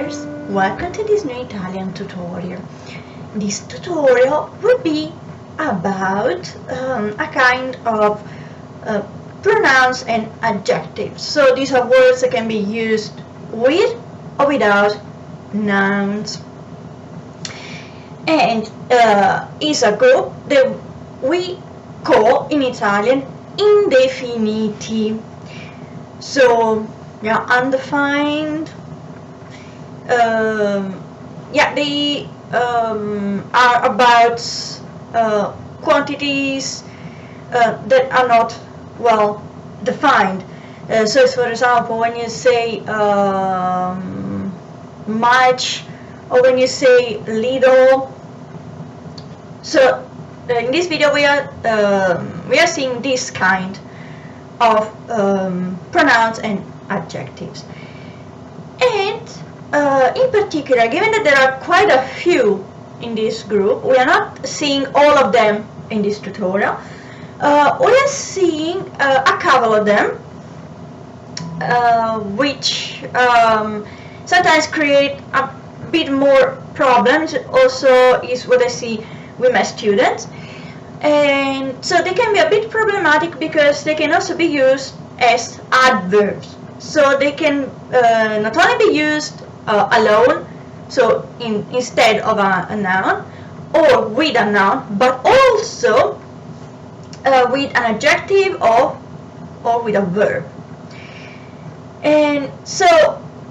viewers, welcome to this new Italian tutorial. This tutorial will be about a kind of pronouns and adjectives. So these are words that can be used with or without nouns. And is a group that we call in Italian Indefiniti. So yeah, undefined. They are about quantities that are not well defined. So, for example, when you say much or when you say little. So, in this video, we are seeing this kind of pronouns and adjectives. And in particular, given that there are quite a few in this group, we are not seeing all of them in this tutorial. We are seeing a couple of them, which sometimes create a bit more problems. Also, is what I see with my students. And so they can be a bit problematic because they can also be used as adverbs. So they can not only be used alone, so instead of a noun, or with a noun, but also with an adjective or with a verb. And so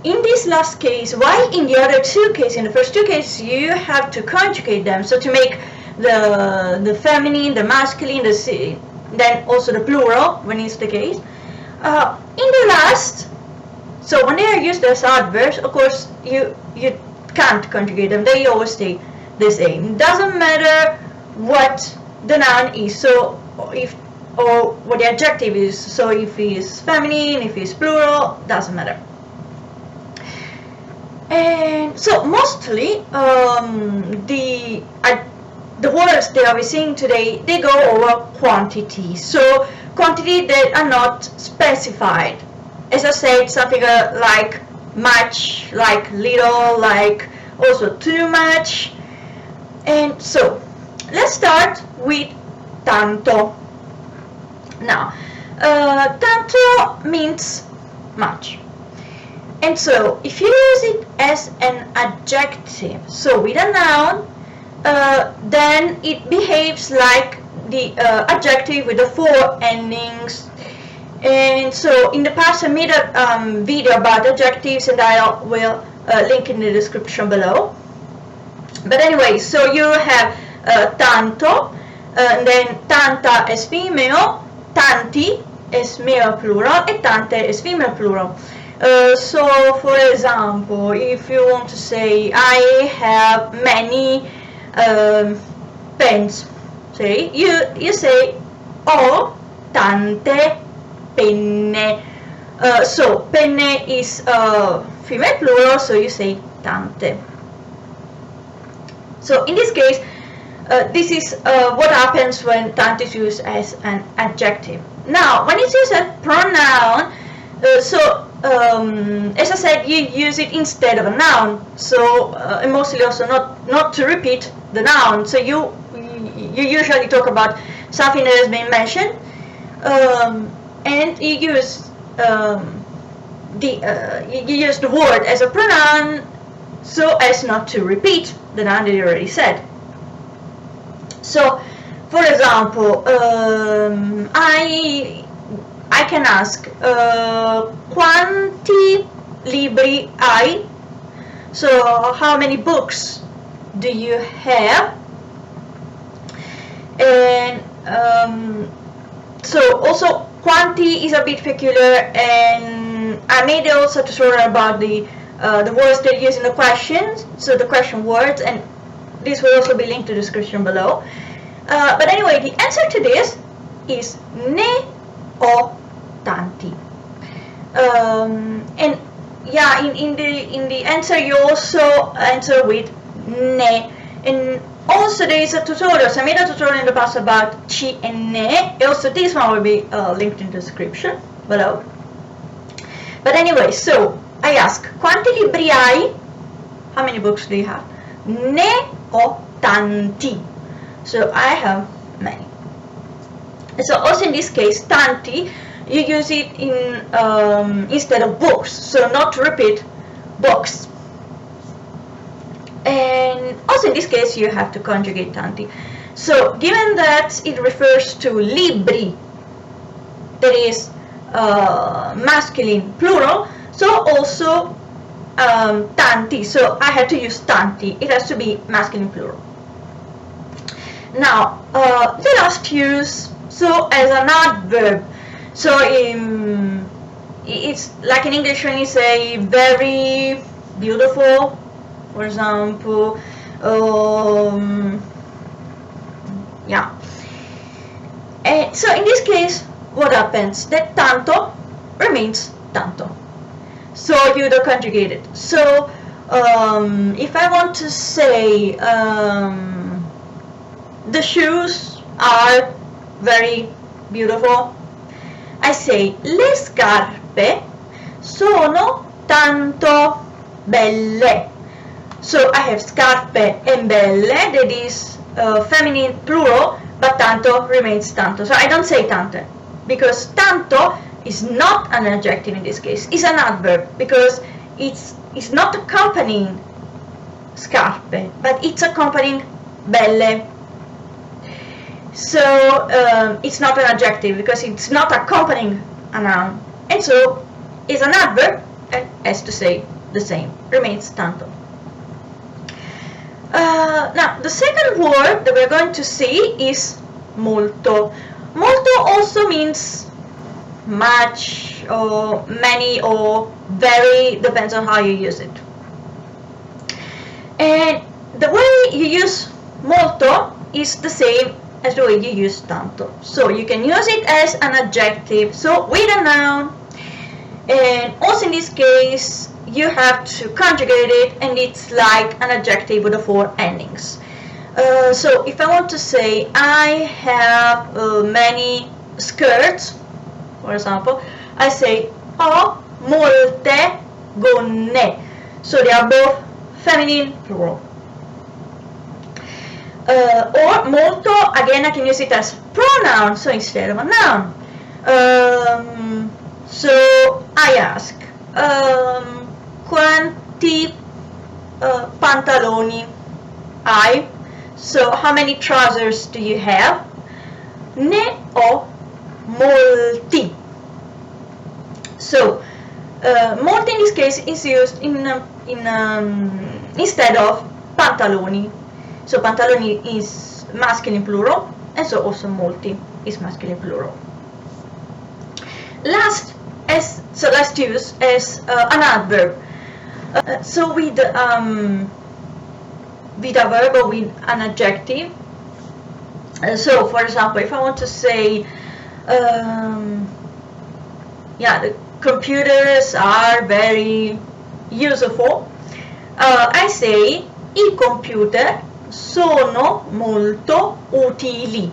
in this last case, while in the other two cases, in the first two cases, you have to conjugate them, so to make the feminine, the masculine, then also the plural when it's the case. In the last, so when they are used as adverbs, of course you can't conjugate them, they always stay the same. It doesn't matter what the noun is, so or what the adjective is, so if it's feminine, if it's plural, doesn't matter. And so mostly the words that we're seeing today, they go over quantity. So quantity that are not specified. As I said, something like much, like little, like also too much. And so let's start with tanto. Now, tanto means much. And so if you use it as an adjective, so with a noun, then it behaves like the adjective with the four endings. And so in the past I made a video about adjectives, and I will link in the description below. But anyway, so you have tanto, and then tanta as female, tanti as male plural, and tante as female plural. So for example, if you want to say I have many pens, say you say ho tante penne. So penne is female plural, so you say tante. So in this case, this is what happens when tante is used as an adjective. Now, when it's used as a pronoun, as I said, you use it instead of a noun. So and mostly also not to repeat the noun. So you usually talk about something that has been mentioned, and you use the word as a pronoun so as not to repeat the noun that you already said. So, for example, I can ask quanti libri hai? So how many books do you have? And so also quanti is a bit peculiar, and I made also a tutorial about the words that use in the questions, so the question words, and this will also be linked to the description below. But anyway, the answer to this is ne o tanti. And yeah, in the answer you also answer with ne. And also there is a tutorial, so I made a tutorial in the past about ci and ne. Also this one will be linked in the description below. But anyway, so I ask quanti libri hai? how many books do you have? Ne ho tanti. So I have many. So also in this case, tanti, you use it in instead of books, so not to repeat books. And also in this case, you have to conjugate tanti. So given that it refers to libri, that is masculine plural, so also tanti, so I have to use tanti, it has to be masculine plural. Now let us use so as an adverb. So it's like in English when you say very beautiful, for example, yeah. And so in this case, what happens? That tanto remains tanto. So you don't conjugate it. So if I want to say the shoes are very beautiful, I say le scarpe sono tanto belle. So I have scarpe and belle, that is feminine plural, but tanto remains tanto. So I don't say tante, because tanto is not an adjective in this case. It's an adverb, because it's not accompanying scarpe, but it's accompanying belle. So it's not an adjective because it's not accompanying a noun, and so it's an adverb and has to say the same, remains tanto. Now the second word that we're going to see is molto. Molto also means much or many or very, depends on how you use it. And the way you use molto is the same as the way you use tanto. So you can use it as an adjective, so with a noun, and also in this case you have to conjugate it, and it's like an adjective with the 4 endings. So if I want to say I have many skirts, for example, I say ho molte gonne. So they are both feminine plural. Or molto, again I can use it as pronoun, so instead of a noun. So I ask, quanti pantaloni hai? So how many trousers do you have? Ne ho molti. So molti in this case is used instead of pantaloni. So pantaloni is masculine plural, and so also molti is masculine plural. Let's use as an adverb. So with a verb or with an adjective. So for example, if I want to say, the computers are very useful, I say I computer sono molto utili.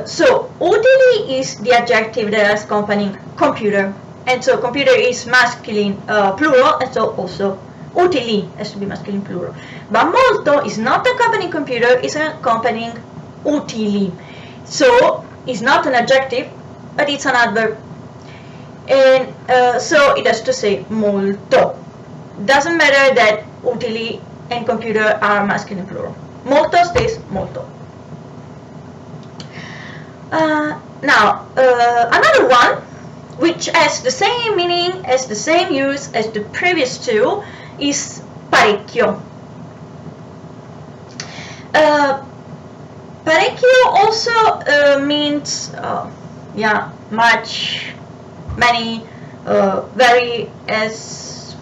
So utili is the adjective that is accompanying computer, and so computer is masculine plural, and so also utili has to be masculine plural. But molto is not accompanying computer, it's accompanying utili. So it's not an adjective, but it's an adverb, and so it has to say molto. Doesn't matter that utili and computer are masculine plural. Molto stays molto. Now another one which has the same meaning, as the same use as the previous two, is parecchio. Parecchio also means much, many, very, as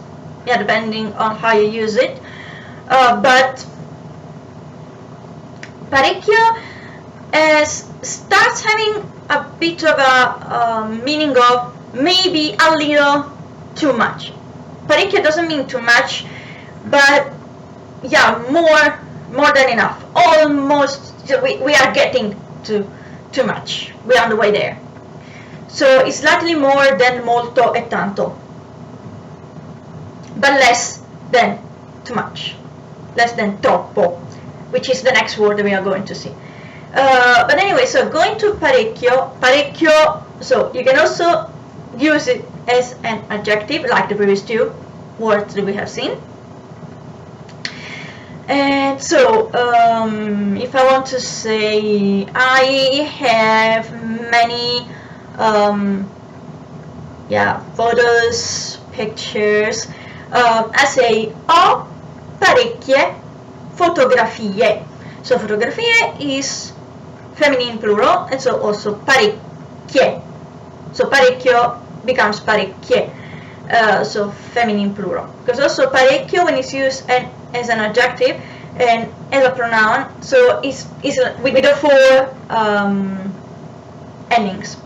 depending on how you use it. But parecchio starts having a bit of a meaning of maybe a little too much. Parecchio doesn't mean too much, but more than enough. Almost, we are getting to too much. We are on the way there. So it's slightly more than molto e tanto, but less than too much, less than troppo, which is the next word that we are going to see. But anyway, so going to parecchio, so you can also use it as an adjective, like the previous two words that we have seen. And so, if I want to say, I have many, photos, pictures, I say, ho parecchie fotografie. So, fotografie is feminine plural, and so also parecchie. So, parecchio becomes parecchie, so feminine plural. Because also parecchio, when it's used as an adjective and as a pronoun, so it's with the four endings.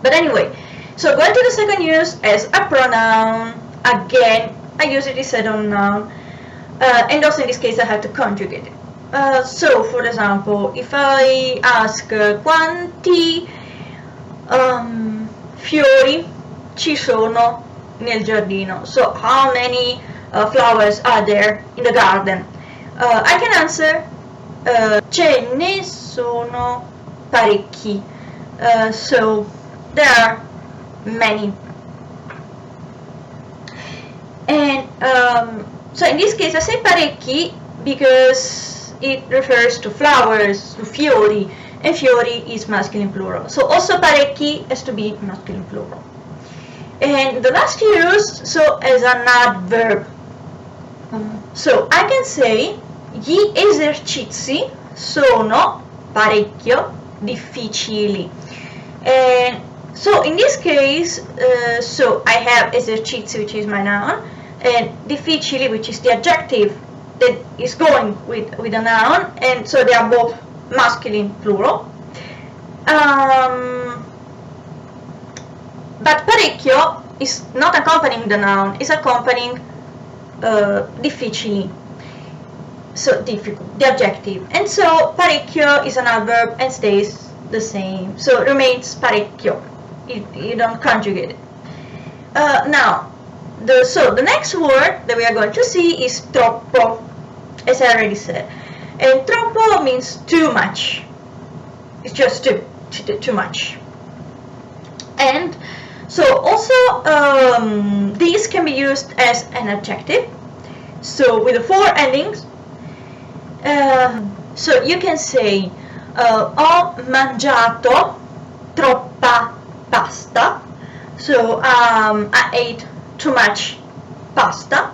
But anyway, so going to the second use as a pronoun, again, I use it instead of noun, and also in this case I have to conjugate it. So, for example, if I ask quanti fiori ci sono nel giardino, so how many flowers are there in the garden, I can answer ce ne sono parecchi, so there are many. And so in this case I say parecchi because it refers to flowers, to fiori, and fiori is masculine plural. So also parecchi has to be masculine plural. And the last use, so as an adverb. So I can say gli esercizi sono parecchio difficili. And so in this case, so I have esercizi, which is my noun, and difficili, which is the adjective that is going with a noun, and so they are both masculine plural. But parecchio is not accompanying the noun, it's accompanying difficili, so difficult, the adjective. And so parecchio is an adverb and stays the same, so it remains parecchio. You don't conjugate it. Now, the next word that we are going to see is troppo, as I already said. And troppo means too much. It's just too much. And so also these can be used as an adjective. So with the four endings, so you can say ho mangiato troppa pasta. So I ate too much pasta.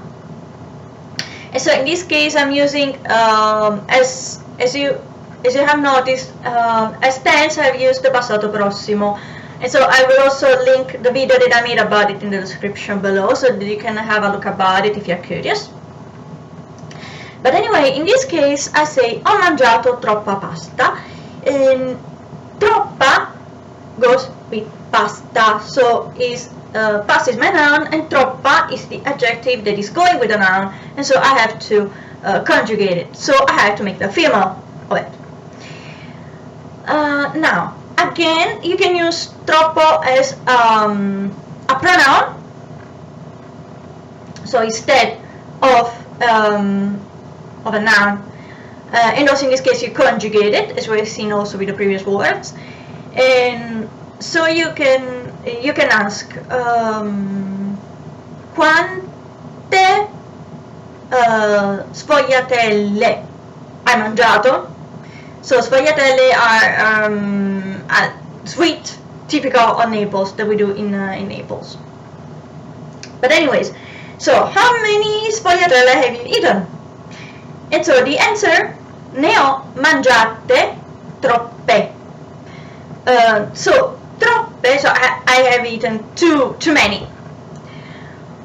And so in this case I'm using as you have noticed, as tense I've used the passato prossimo. And so I will also link the video that I made about it in the description below, so that you can have a look about it if you're curious. But anyway, in this case I say ho mangiato troppa pasta, and troppa goes with pasta, so pasta is my noun and troppa is the adjective that is going with the noun, and so I have to conjugate it, so I have to make the female of it. Now, again, you can use troppo as a pronoun, so instead of a noun, and also in this case you conjugate it, as we've seen also with the previous words. And so you can ask quante sfogliatelle hai mangiato? So sfogliatelle are a sweet typical of Naples that we do in Naples. But anyways, so how many sfogliatelle have you eaten? And so the answer, ne ho mangiate troppe. So troppe, so I have eaten too many.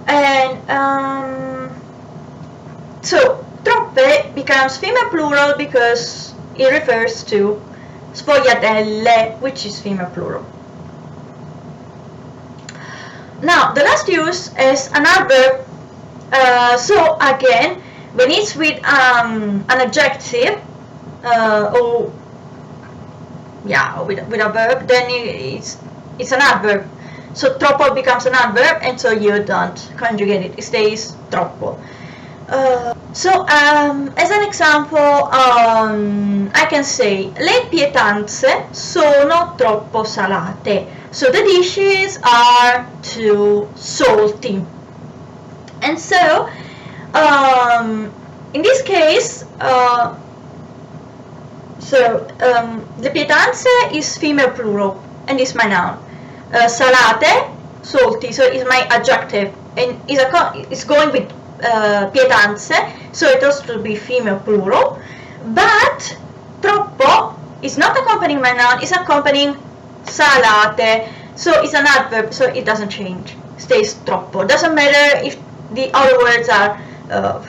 And so troppe becomes female plural because it refers to sfogliatelle, which is female plural. Now the last use is an adverb. So again, when it's with an adjective or with a verb, then it's an adverb. So troppo becomes an adverb, and so you don't conjugate it. It stays troppo. As an example, I can say le pietanze sono troppo salate. So the dishes are too salty. And so, in this case, le pietanze is female plural and is my noun. Salate, salty, so is my adjective and is going with pietanze, so it has to be female plural. But troppo is not accompanying my noun, it's accompanying salate, so it's an adverb, so it doesn't change, stays troppo. Doesn't matter if the other words are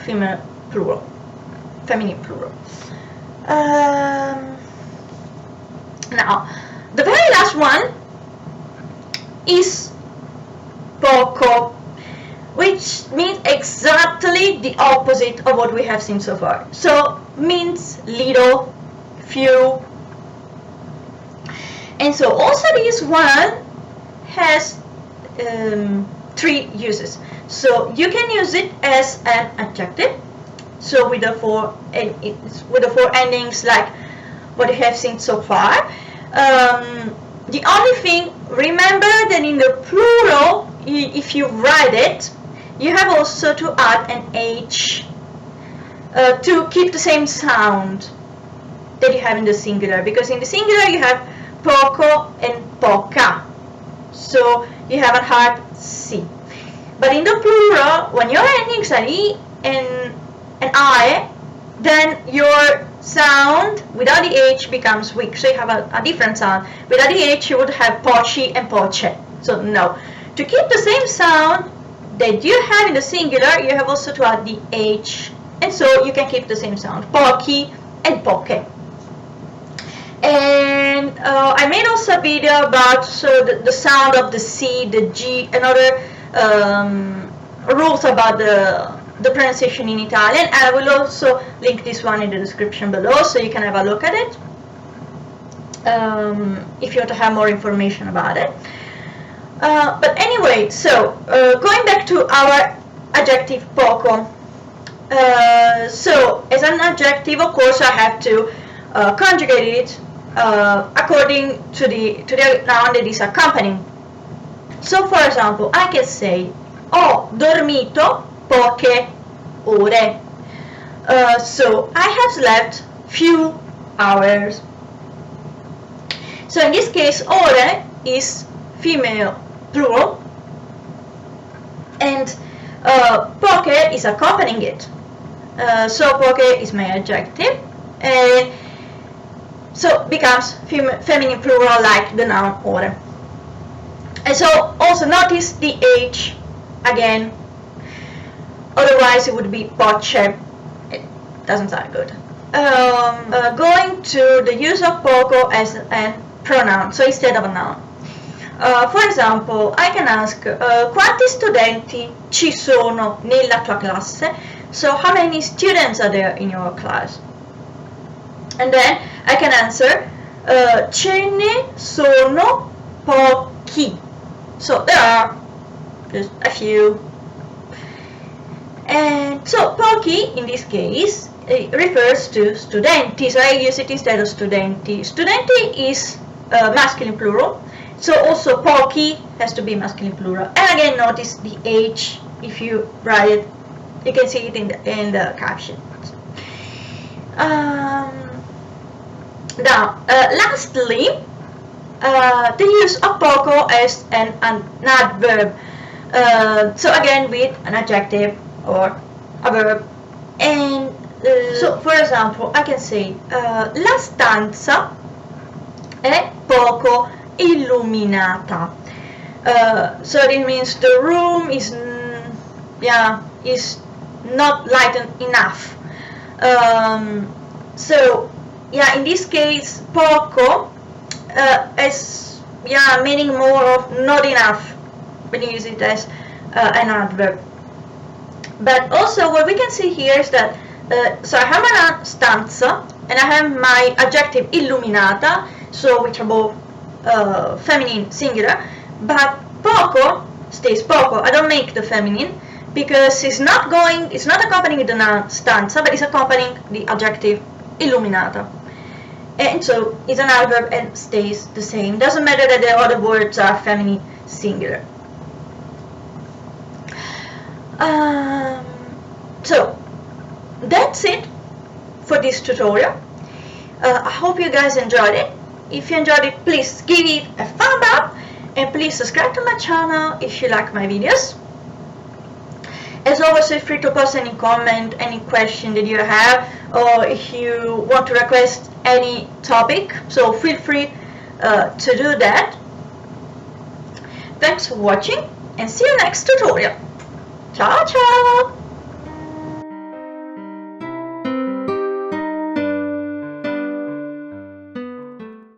female plural, feminine plural. Now, the very last one is poco, which means exactly the opposite of what we have seen so far. So, means little, few. And so also this one has 3 uses. So you can use it as an adjective, so with the 4 endings like what you have seen so far. The only thing, remember that in the plural, if you write it, you have also to add an H to keep the same sound that you have in the singular, because in the singular you have poco and poca, so you have a hard C. But in the plural, when your endings are E and I, then your sound without the H becomes weak, so you have a different sound. Without the H you would have poci and poce, so no. To keep the same sound that you have in the singular, you have also to add the H, and so you can keep the same sound, pochi and poche. And I made also a video about the sound of the C, the G, and other rules about the pronunciation in Italian, and I will also link this one in the description below, so you can have a look at it if you want to have more information about it. But anyway, so going back to our adjective poco. So as an adjective, of course, I have to conjugate it according to the noun that is accompanying. So for example, I can say ho dormito poche ore. So I have slept few hours. So in this case, ore is female plural, and poche is accompanying it. So poche is my adjective, and so becomes feminine plural like the noun ore. And so also notice the H again, otherwise it would be poche. It doesn't sound good. Going to the use of poco as a pronoun, so instead of a noun. For example, I can ask quanti studenti ci sono nella tua classe? So how many students are there in your class? And then I can answer ce ne sono pochi. So there are just a few. And so pochi in this case refers to studenti, so I use it instead of studenti. Studenti is masculine plural, so also pochi has to be masculine plural. And again, notice the H. If you write it, you can see it in the caption. Now, lastly, the use of poco as an adverb. So again, with an adjective or a verb. And so, for example, I can say la stanza è poco illuminata. So it means the room is not light enough. So in this case, poco is meaning more of not enough when you use it as an adverb. But also what we can see here is that so I have my stanza and I have my adjective illuminata, so which are both feminine singular, but poco stays poco. I don't make the feminine because it's not accompanying the noun stanza, but it's accompanying the adjective illuminata. And so it's an adverb and stays the same. Doesn't matter that the other words are feminine singular. So that's it for this tutorial. I hope you guys enjoyed it. If you enjoyed it, please give it a thumb up and please subscribe to my channel if you like my videos. As always, feel free to post any comment, any question that you have, or if you want to request any topic, so feel free to do that. Thanks for watching and see you next tutorial. Ciao ciao!